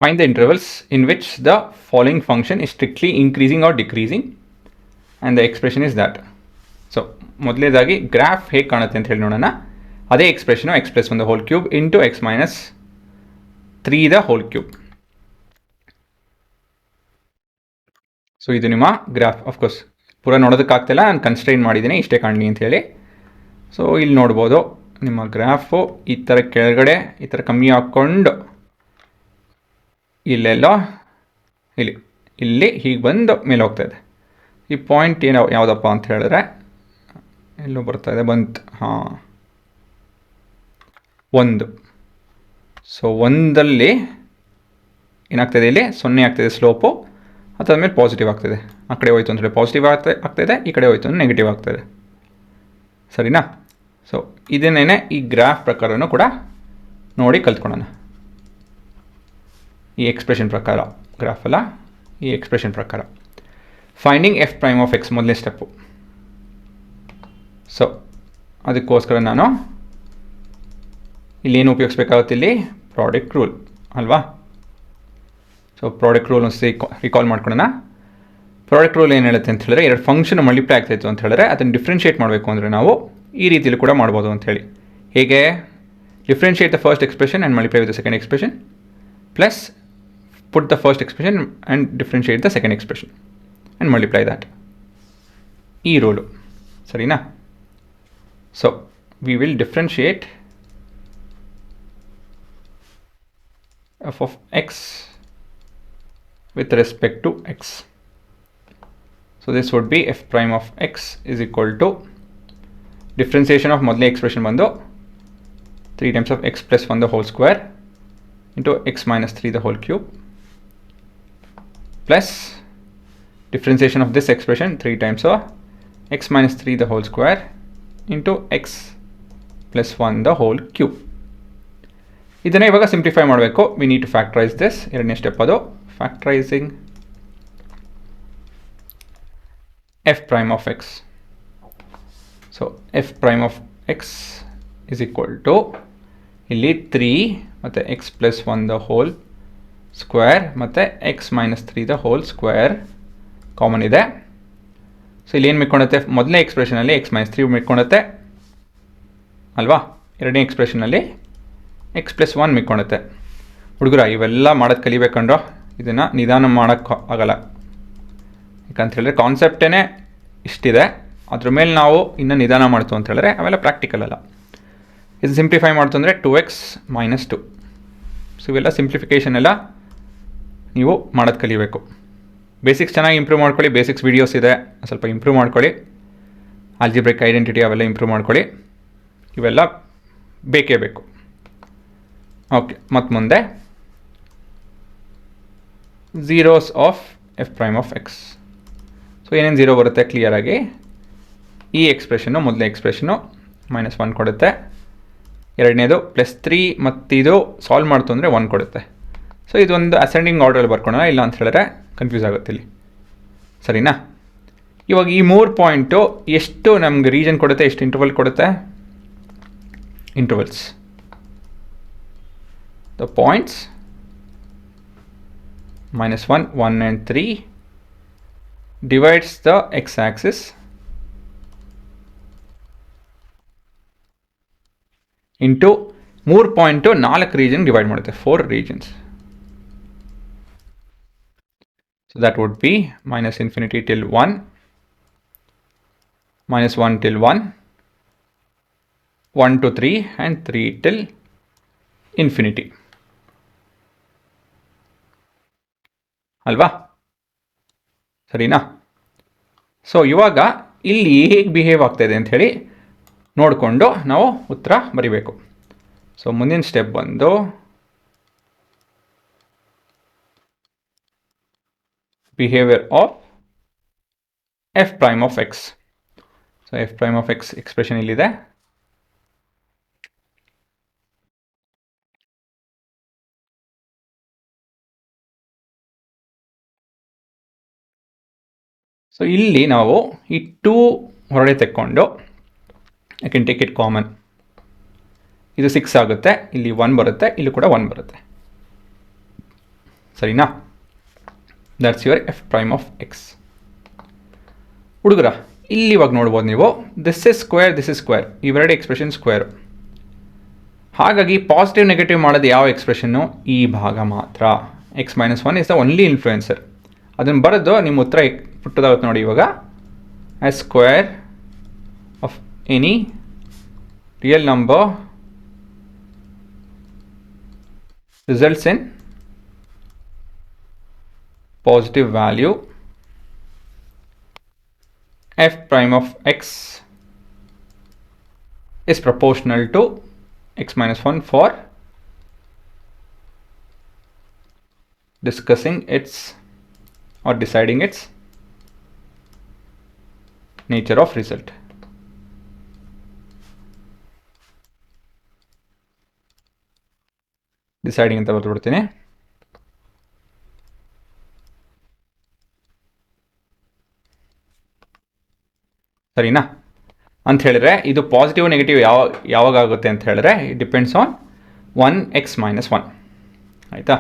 find the intervals in which the following function is strictly increasing or decreasing and the expression is that. So ಮೊದಲೇದಾಗಿ graph ಹೇಗೆ ಕಾಣುತ್ತೆ ಅಂತ ಹೇಳಿ ನೋಡೋಣ. ಅದೇ expression x plus 1 the whole cube into x minus 3 the whole cube. So ಇದು ನಿಮ್ಮ graph. Of course ಪೂರ ನೋಡೋದಕ್ಕಾಗ್ತಿಲ್ಲ, ನಾನು ಕನ್ಸ್ಟ್ರೈನ್ ಮಾಡಿದ್ದೀನಿ ಇಷ್ಟೇ ಕಾಣಲಿ ಅಂತ ಹೇಳಿ. ಸೊ ಇಲ್ಲಿ ನೋಡ್ಬೋದು ನಿಮ್ಮ ಗ್ರಾಫು ಈ ಥರ ಕೆಳಗಡೆ ಈ ಥರ ಕಮ್ಮಿ ಹಾಕ್ಕೊಂಡು ಇಲ್ಲೆಲ್ಲ ಇಲ್ಲಿ ಹೀಗೆ ಬಂದು ಮೇಲೆ ಹೋಗ್ತಾಯಿದೆ. ಈ ಪಾಯಿಂಟ್ ಯಾವುದಪ್ಪ ಅಂತ ಹೇಳಿದ್ರೆ ಎಲ್ಲೋ ಬರ್ತಾಯಿದೆ, ಬಂತು. ಹಾಂ, 1. ಸೊ 1ಲ್ಲಿ ಏನಾಗ್ತಾಯಿದೆ, ಇಲ್ಲಿ 0 ಆಗ್ತಾಯಿದೆ ಸ್ಲೋಪು. ಅದಾದಮೇಲೆ ಪಾಸಿಟಿವ್ ಆಗ್ತಾಯಿದೆ. ಆ ಕಡೆ ಹೋಯ್ತು ಅಂದರೆ ಪಾಸಿಟಿವ್ ಆಗ್ತಾಯಿದೆ, ಈ ಕಡೆ ಹೋಯ್ತು ಅಂದರೆ ನೆಗೆಟಿವ್ ಆಗ್ತಾಯಿದೆ. ಸರಿನಾ? ಸೊ ಇದನ್ನೇ ಈ ಗ್ರಾಫ್ ಪ್ರಕಾರನೂ ಕೂಡ ನೋಡಿ ಕಲ್ತ್ಕೊಳ್ಳೋಣ. ಈ ಎಕ್ಸ್ಪ್ರೆಷನ್ ಪ್ರಕಾರ, ಗ್ರಾಫ್ ಅಲ್ಲ, ಈ ಎಕ್ಸ್ಪ್ರೆಷನ್ ಪ್ರಕಾರ finding F prime of X ಮೊದಲನೇ ಸ್ಟೆಪ್ಪು. ಸೊ ಅದಕ್ಕೋಸ್ಕರ ನಾನು ಇಲ್ಲೇನು ಉಪಯೋಗಿಸ್ಬೇಕಾಗುತ್ತೆ, ಇಲ್ಲಿ ಪ್ರಾಡಕ್ಟ್ ರೂಲ್ ಅಲ್ವಾ. ಸೊ ಪ್ರಾಡಕ್ಟ್ ರೂಲ್ ರಿಕಾಲ್ ಮಾಡ್ಕೊಳ್ಳೋಣ. ಪ್ರಾಡಕ್ಟ್ ರೂಲ್ ಏನು ಹೇಳುತ್ತೆ ಅಂತ ಹೇಳಿದ್ರೆ, ಎರಡು ಫಂಕ್ಷನ್ ಮಲ್ಟಿಪ್ಲೈ ಆಗ್ತಾಯಿತ್ತು ಅಂತ ಹೇಳಿದ್ರೆ ಅದನ್ನು ಡಿಫ್ರೆನ್ಷಿಯೇಟ್ ಮಾಡಬೇಕು ಅಂದರೆ ನಾವು ಈ ರೀತಿಯಲ್ಲಿ ಕೂಡ ಮಾಡ್ಬೋದು ಅಂಥೇಳಿ. ಹೇಗೆ? Differentiate the first expression and multiply with the second expression plus put the first expression and differentiate the second expression and multiply that. E rule. Sarina? So we will differentiate f of x with respect to x. So this would be f prime of x is equal to differentiation of model expression bando 3 times of x plus 1 the whole square into x minus 3 the whole cube plus differentiation of this expression 3 times of x minus 3 the whole square into x plus 1 the whole cube. ಇದನ್ನ ಇವಾಗ simplify ಮಾಡಬೇಕು. we need to factorize this. ಎರಡನೇ step ಅದು factorizing f prime of x. so f prime of x is equal to ಇಲ್ಲಿ 3 ಮತ್ತು x plus 1 the whole square ಮತ್ತು X minus 3 the whole square common ಇದೆ. So ಇಲ್ಲಿ ಏನು ಮಿಟ್ಕೊಳುತ್ತೆ, ಮೊದಲನೇ ಎಕ್ಸ್ಪ್ರೆಷನಲ್ಲಿ X minus 3 ಮಿಟ್ಕೊಳುತ್ತೆ ಅಲ್ವಾ. ಎರಡನೇ ಎಕ್ಸ್ಪ್ರೆಷನಲ್ಲಿ ಎಕ್ಸ್ ಪ್ಲಸ್ 1 ಮಿಟ್ಕೊಳುತ್ತೆ. ಹುಡುಗರ ಇವೆಲ್ಲ ಮಾಡೋದು ಕಲಿಬೇಕಂಡ್ರೋ, ಇದನ್ನು ನಿಧಾನ ಮಾಡೋಕ್ಕೆ ಆಗಲ್ಲ. ಯಾಕಂತ ಹೇಳಿದ್ರೆ ಕಾನ್ಸೆಪ್ಟೇ ಇಷ್ಟಿದೆ, ಅದ್ರ ಮೇಲೆ ನಾವು ಇನ್ನೂ ನಿಧಾನ ಮಾಡ್ತು ಅಂತ ಹೇಳಿದ್ರೆ ಅವೆಲ್ಲ ಪ್ರಾಕ್ಟಿಕಲ್ ಅಲ್ಲ. ಇದು ಸಿಂಪ್ಲಿಫೈ ಮಾಡ್ತು ಅಂದರೆ 2x ಮೈನಸ್ 2. ಸೊ ಇವೆಲ್ಲ ಸಿಂಪ್ಲಿಫಿಕೇಷನ್ ಎಲ್ಲ ನೀವು ಮಾಡೋದು ಕಲಿಬೇಕು. ಬೇಸಿಕ್ಸ್ ಚೆನ್ನಾಗಿ ಇಂಪ್ರೂವ್ ಮಾಡ್ಕೊಳ್ಳಿ. ಬೇಸಿಕ್ಸ್ ವೀಡಿಯೋಸ್ ಇದೆ, ಸ್ವಲ್ಪ ಇಂಪ್ರೂವ್ ಮಾಡ್ಕೊಳ್ಳಿ. ಆಲ್ಜಿಬ್ರಿಕ್ ಐಡೆಂಟಿಟಿ ಅವೆಲ್ಲ ಇಂಪ್ರೂವ್ ಮಾಡ್ಕೊಳ್ಳಿ. ಇವೆಲ್ಲ ಬೇಕೇ ಬೇಕು. ಓಕೆ, ಮತ್ತು ಮುಂದೆ zeros of F prime of X. So ಏನೇನು ಝೀರೋ ಬರುತ್ತೆ ಕ್ಲಿಯರಾಗಿ, ಈ ಎಕ್ಸ್ಪ್ರೆಷನ್ನು ಮೊದಲನೇ ಎಕ್ಸ್ಪ್ರೆಷನ್ನು -1 ಕೊಡುತ್ತೆ. ಎರಡನೇದು +3 ಮತ್ತು ಇದು ಸಾಲ್ವ್ ಮಾಡ್ತು ಅಂದರೆ 1 ಕೊಡುತ್ತೆ. ಸೊ ಇದೊಂದು ಅಸೆಂಡಿಂಗ್ ಆರ್ಡ್ರಲ್ಲಿ ಬರ್ಕೊಳ್ಳೋಣ, ಇಲ್ಲ ಅಂತ ಹೇಳಿದ್ರೆ ಕನ್ಫ್ಯೂಸ್ ಆಗುತ್ತೆ ಇಲ್ಲಿ. ಸರಿನಾ? ಇವಾಗ ಈ 3 ಪಾಯಿಂಟು ಎಷ್ಟು ನಮ್ಗೆ ರೀಜನ್ ಕೊಡುತ್ತೆ, ಎಷ್ಟು ಇಂಟರ್ವಲ್ ಕೊಡುತ್ತೆ? Intervals. The points -1, 1 and 3 divides the x-axis into 3 point 4 region divide ಮಾಡುತ್ತೆ, 4 regions. So that would be -infinity till 1, -1 till 1, 1 to 3 and 3 till infinity. ಅಲ್ವಾ? ಸರಿನಾ? ಸೊ ಇವಾಗ ಇಲ್ಲಿ ಹೇಗೆ ಬಿಹೇವ್ ಆಗ್ತಾಯಿದೆ ಅಂತ ಹೇಳಿ ನೋಡಿಕೊಂಡು ನಾವು ಉತ್ತರ ಬರಿಬೇಕು. ಸೊ ಮುಂದಿನ ಸ್ಟೆಪ್ ಬಂದು behaviour of F prime of X. So f prime of X expression ಇಲ್ಲಿದೆ. ಸೊ ಇಲ್ಲಿ ನಾವು ಈ 2 ಹೊರಡೆ ತೆಕ್ಕೊಂಡು I can take it common. ಇದು 6 ಆಗುತ್ತೆ, ಇಲ್ಲಿ 1 ಬರುತ್ತೆ, ಇಲ್ಲಿ ಕೂಡ 1 ಬರುತ್ತೆ. ಸರಿನಾ? That's your F prime of X. ಹುಡುಗರ ಇಲ್ಲಿ ಇವಾಗ ನೋಡ್ಬೋದು ನೀವು, ದಿಸ್ ಇಸ್ ಸ್ಕ್ವೇರ್, ಇವೆರಡು ಎಕ್ಸ್ಪ್ರೆಷನ್ ಸ್ಕ್ವೇರ್. ಹಾಗಾಗಿ ಪಾಸಿಟಿವ್ ನೆಗೆಟಿವ್ ಮಾಡೋದು ಯಾವ ಎಕ್ಸ್ಪ್ರೆಷನ್ನು? ಈ ಭಾಗ ಮಾತ್ರ. x-1 is the only influencer. ಅದನ್ನು ಬರೆದು ನಿಮ್ಮ ಉತ್ತರ ಪುಟ್ಟದಾಗುತ್ತೆ ನೋಡಿ ಇವಾಗ. As square of any real number results in positive value, f prime of x is proportional to x-1 for discussing its or deciding its nature of result. Deciding ಅಂತ ಬರ್ಬಿಡ್ತೀನಿ. ಸರಿನಾ? ಅಂತ ಹೇಳಿದ್ರೆ ಇದು ಪಾಸಿಟಿವ್ ನೆಗೆಟಿವ್ ಯಾವಾಗ ಆಗುತ್ತೆ ಅಂತ ಹೇಳಿದ್ರೆ ಇಟ್ ಡಿಪೆಂಡ್ಸ್ ಆನ್ 1x-1. ಆಯಿತಾ?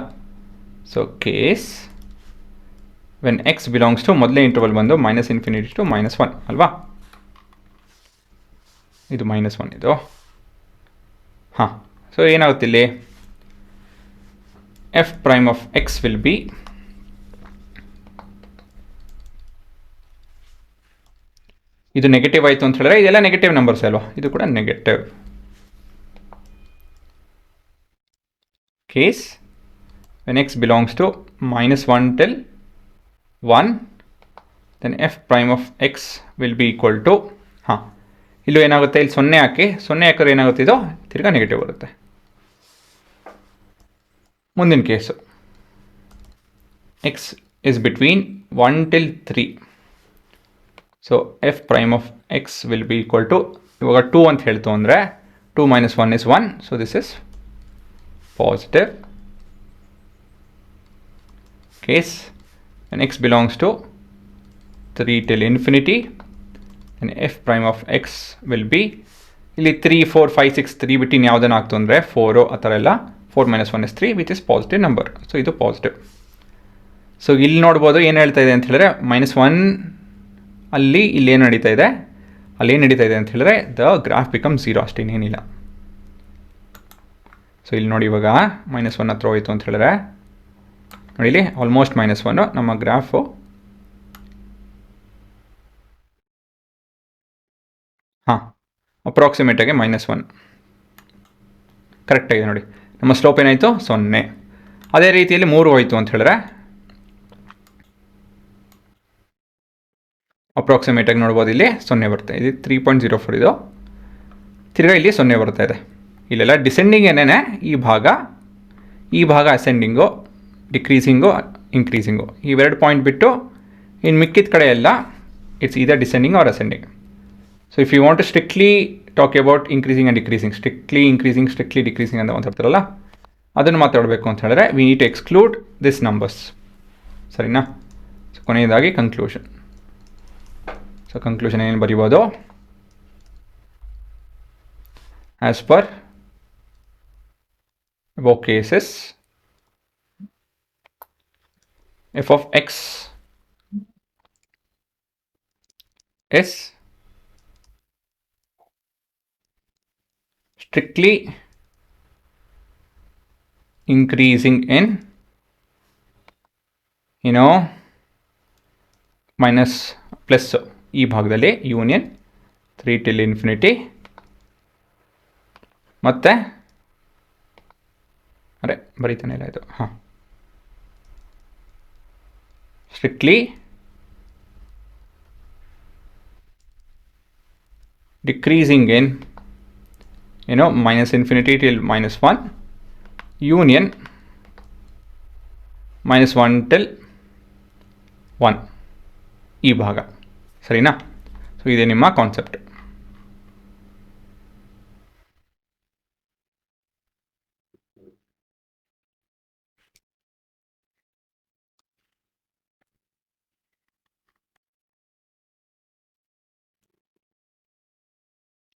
So case when x belongs to ಮೊದಲೇ ಇಂಟರ್ವಲ್ ಬಂದು -∞ to -1 ಅಲ್ವಾ? ಇದು -1 ಇದು. ಹಾಂ, ಸೊ ಏನಾಗುತ್ತೆ ಇಲ್ಲಿ? F prime of x will be ಇದು ನೆಗೆಟಿವ್ ಆಯಿತು ಅಂತ ಹೇಳಿದ್ರೆ ಇದೆಲ್ಲ ನೆಗೆಟಿವ್ ನಂಬರ್ಸ್ ಅಲ್ವಾ? ಇದು ಕೂಡ negative. Case when x belongs to -1 till 1 then f prime of x will be equal to, ಹಾಂ ಇಲ್ಲೂ ಏನಾಗುತ್ತೆ, ಇಲ್ಲಿ 0 ಹಾಕಿ, 0 ಹಾಕಿದ್ರೆ ಏನಾಗುತ್ತೆ, ಇದು ತಿರ್ಗಾ ನೆಗೆಟಿವ್ ಬರುತ್ತೆ. ಮುಂದಿನ case x is between 1 till 3. So f prime of x will be equal to, ಇವಾಗ 2 ಅಂತ ಹೇಳ್ತು ಅಂದರೆ 2 - 1 is 1. So this is positive. Case when x belongs to 3 till infinity then f prime of x will be, ಇಲ್ಲಿ 3, 4, 5, 6 3 ಬಿಟ್ಟು ಯಾವುದನ್ನು ಆಗ್ತು ಅಂದರೆ 4 ಆ ಥರ ಎಲ್ಲ. 4 - 1 is 3 which is positive number. So ಇದು ಪಾಸಿಟಿವ್. ಸೊ ಇಲ್ಲಿ ನೋಡ್ಬೋದು ಏನು ಹೇಳ್ತಾ ಇದೆ ಅಂತ ಹೇಳಿದ್ರೆ -1 ಅಲ್ಲಿ ಇಲ್ಲೇನು ನಡೀತಾ ಇದೆ, ಅಲ್ಲೇನು ನಡೀತಾ ಇದೆ ಅಂತ ಹೇಳಿದ್ರೆ ದ ಗ್ರಾಫ್ ಬಿಕಮ್ 0 ಅಷ್ಟೇನೇನಿಲ್ಲ. ಸೊ ಇಲ್ಲಿ ನೋಡಿ ಇವಾಗ -1 ಹತ್ರ ಹೋಯಿತು ಅಂತ ಹೇಳಿದ್ರೆ ನೋಡಿ ಇಲ್ಲಿ ಆಲ್ಮೋಸ್ಟ್ -1 ನಮ್ಮ ಗ್ರಾಫು. ಹಾಂ, ಅಪ್ರಾಕ್ಸಿಮೇಟಾಗಿ -1 ಕರೆಕ್ಟಾಗಿದೆ ನೋಡಿ. ನಮ್ಮ ಸ್ಲೋಪ್ ಏನಾಯಿತು 0. ಅದೇ ರೀತಿಯಲ್ಲಿ 3 ಹೋಯಿತು ಅಂತ ಹೇಳಿದ್ರೆ ಅಪ್ರಾಕ್ಸಿಮೇಟಾಗಿ ನೋಡ್ಬೋದು ಇಲ್ಲಿ 0 ಬರುತ್ತೆ. ಇದು 3.04 ಇದು, ತಿರ್ಗಾ ಇಲ್ಲಿ 0 ಬರ್ತಾ ಇದೆ. ಇಲ್ಲೆಲ್ಲ ಡಿಸೆಂಡಿಂಗ್ ಏನೇನೆ, ಈ ಭಾಗ ಅಸೆಂಡಿಂಗು, ಡಿಕ್ರೀಸಿಂಗು, ಇನ್ಕ್ರೀಸಿಂಗು, ಇವೆರಡು ಪಾಯಿಂಟ್ ಬಿಟ್ಟು ಇನ್ನು ಮಿಕ್ಕಿದ ಕಡೆ ಎಲ್ಲ it's either descending or ascending. So if you want to strictly talk about increasing and decreasing, strictly increasing, strictly decreasing ಅಂತ ಮಾತಾಡ್ತಾರಲ್ಲ, ಅದನ್ನು ಮಾತಾಡಬೇಕು ಅಂತ ಹೇಳಿದ್ರೆ we need to exclude this numbers. ಸರಿನಾ? ಸೊ ಕೊನೆಯದಾಗಿ ಕನ್ಕ್ಲೂಷನ್. ಸೊ ಕನ್ಕ್ಲೂಷನ್ ಏನು ಬರೀಬೋದು? As per above cases, f of x is strictly increasing in minus plus ಈ ಭಾಗದಲ್ಲಿ ಯೂನಿಯನ್ 3 till infinity ಮತ್ತೆ ಬರೀತಾನೆ ಇಲ್ಲ ಇದು. ಹಾಂ, ಸ್ಟ್ರಿಕ್ಟ್ಲಿ ಡಿಕ್ರೀಸಿಂಗ್ ಇನ್ -∞ till -1 ಯೂನಿಯನ್ -1 till 1 ಈ ಭಾಗ. ಸರಿನಾ? ಸೊ ಇದೇ ನಿಮ್ಮ ಕಾನ್ಸೆಪ್ಟ್.